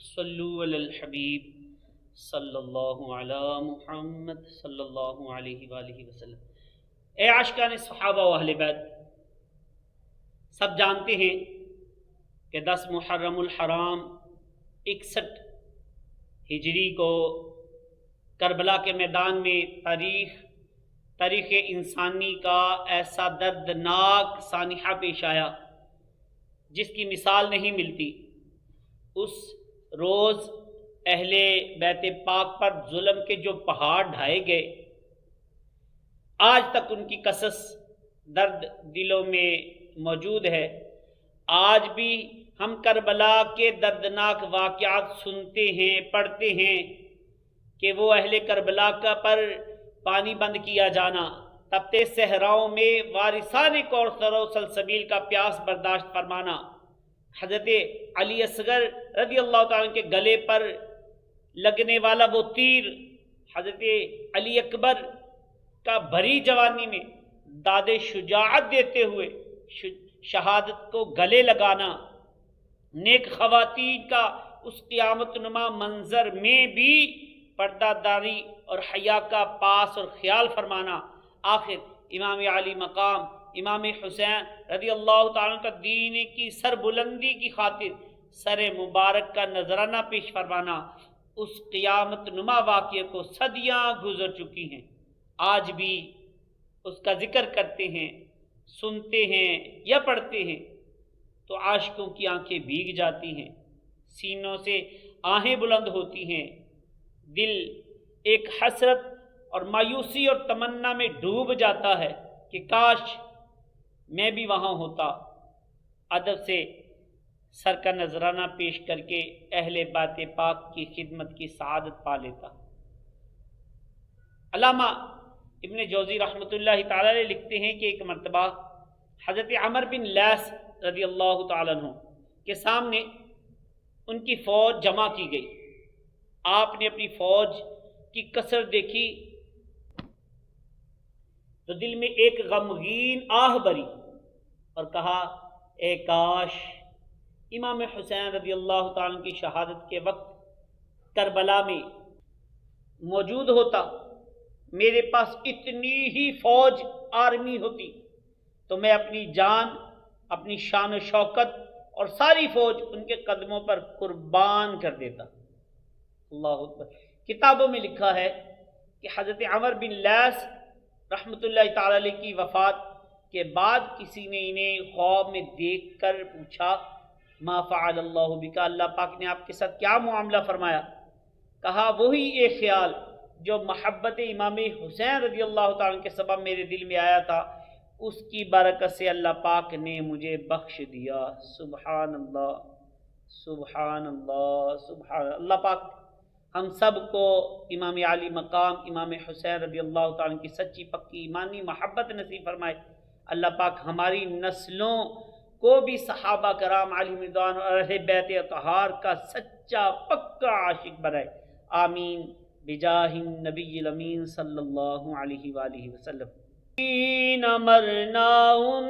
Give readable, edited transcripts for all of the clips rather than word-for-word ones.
صلو علی الحبیب صلی اللہ علی محمد صلی اللہ علیہ وآلہ وسلم۔ اے عاشقان صحابہ و اہل بیت، سب جانتے ہیں کہ 10 محرم الحرام 61 ہجری کو کربلا کے میدان میں تاریخ انسانی کا ایسا دردناک سانحہ پیش آیا جس کی مثال نہیں ملتی۔ اس روز اہل بیت پاک پر ظلم کے جو پہاڑ ڈھائے گئے، آج تک ان کی قصص درد دلوں میں موجود ہے۔ آج بھی ہم کربلا کے دردناک واقعات سنتے ہیں، پڑھتے ہیں کہ وہ اہل کربلا کا پر پانی بند کیا جانا، تپتے صحراؤں میں وارثان کوثر و سلسبیل کا پیاس برداشت فرمانا، حضرت علی اصغر رضی اللہ تعالیٰ کے گلے پر لگنے والا وہ تیر، حضرت علی اکبر کا بھری جوانی میں داد شجاعت دیتے ہوئے شہادت کو گلے لگانا، نیک خواتین کا اس قیامت نما منظر میں بھی پردہ داری اور حیا کا پاس اور خیال فرمانا، آخر امام علی مقام امام حسین رضی اللہ تعالیٰ کا دین کی سر بلندی کی خاطر سر مبارک کا نذرانہ پیش فرمانا، اس قیامت نما واقعے کو صدیاں گزر چکی ہیں، آج بھی اس کا ذکر کرتے ہیں، سنتے ہیں یا پڑھتے ہیں تو عاشقوں کی آنکھیں بھیگ جاتی ہیں، سینوں سے آہیں بلند ہوتی ہیں، دل ایک حسرت اور مایوسی اور تمنا میں ڈوب جاتا ہے کہ کاش میں بھی وہاں ہوتا، ادب سے سر کا نذرانہ پیش کر کے اہل بیت پاک کی خدمت کی سعادت پا لیتا۔ علامہ ابن جوزی رحمۃ اللہ تعالی علیہ لکھتے ہیں کہ ایک مرتبہ حضرت عمر بن لیث رضی اللہ تعالیٰ عنہ کے سامنے ان کی فوج جمع کی گئی۔ آپ نے اپنی فوج کی کثرت دیکھی تو دل میں ایک غمگین آہ بری اور کہا، اے کاش امام حسین رضی اللہ تعالیٰ کی شہادت کے وقت کربلا میں موجود ہوتا، میرے پاس اتنی ہی فوج آرمی ہوتی تو میں اپنی جان، اپنی شان و شوکت اور ساری فوج ان کے قدموں پر قربان کر دیتا۔ اللہ اکبر۔ کتابوں میں لکھا ہے کہ حضرت عمر بن لیث رحمۃ اللہ تعالی علیہ کی وفات کے بعد کسی نے انہیں خواب میں دیکھ کر پوچھا، ما فعل اللہ بک، اللہ پاک نے آپ کے ساتھ کیا معاملہ فرمایا؟ کہا، وہی ایک خیال جو محبت امام حسین رضی اللہ تعالیٰ کے سبب میرے دل میں آیا تھا، اس کی برکت سے اللہ پاک نے مجھے بخش دیا۔ سبحان اللہ، سبحان اللہ، سبحان اللہ۔ پاک ہم سب کو امام علی مقام امام حسین رضی اللہ تعالیٰ کی سچی پکی ایمانی محبت نصیب فرمائے۔ اللہ پاک ہماری نسلوں کو بھی صحابہ کرام علیہم رضوان اور اہل بیت اطہار کا سچا پکا عاشق بنائے، آمین بجاہ النبی الامین صلی اللہ علیہ وآلہ وسلم۔ نہ مرنا ان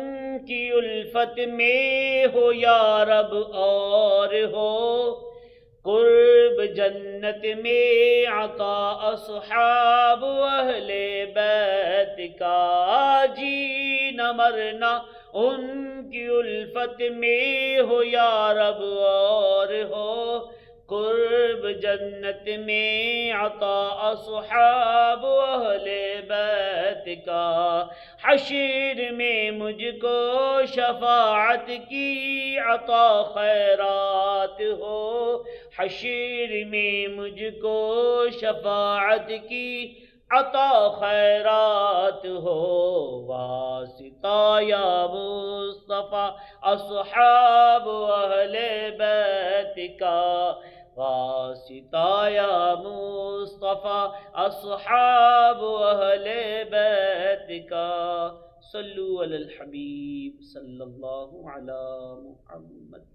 کی الفت میں ہو یا رب اور ہو، قرب جنت میں عطا اصحاب اہل بیت کا، جی نہ مرنا ان کی الفت میں ہو یا رب اور ہو، قرب جنت میں عطا اصحاب اہل بیت کا، حشر میں مجھ کو شفاعت کی عطا خیرات ہو، حشر میں مجھ کو شفاعت کی عطا خیرات ہو، واسطہ یا مصطفیٰ اصحاب اہل بیت کا، واسطہ یا مصطفیٰ اصحاب اہل بیت کا، صلو علی الحبیب صلی اللہ علی محمد۔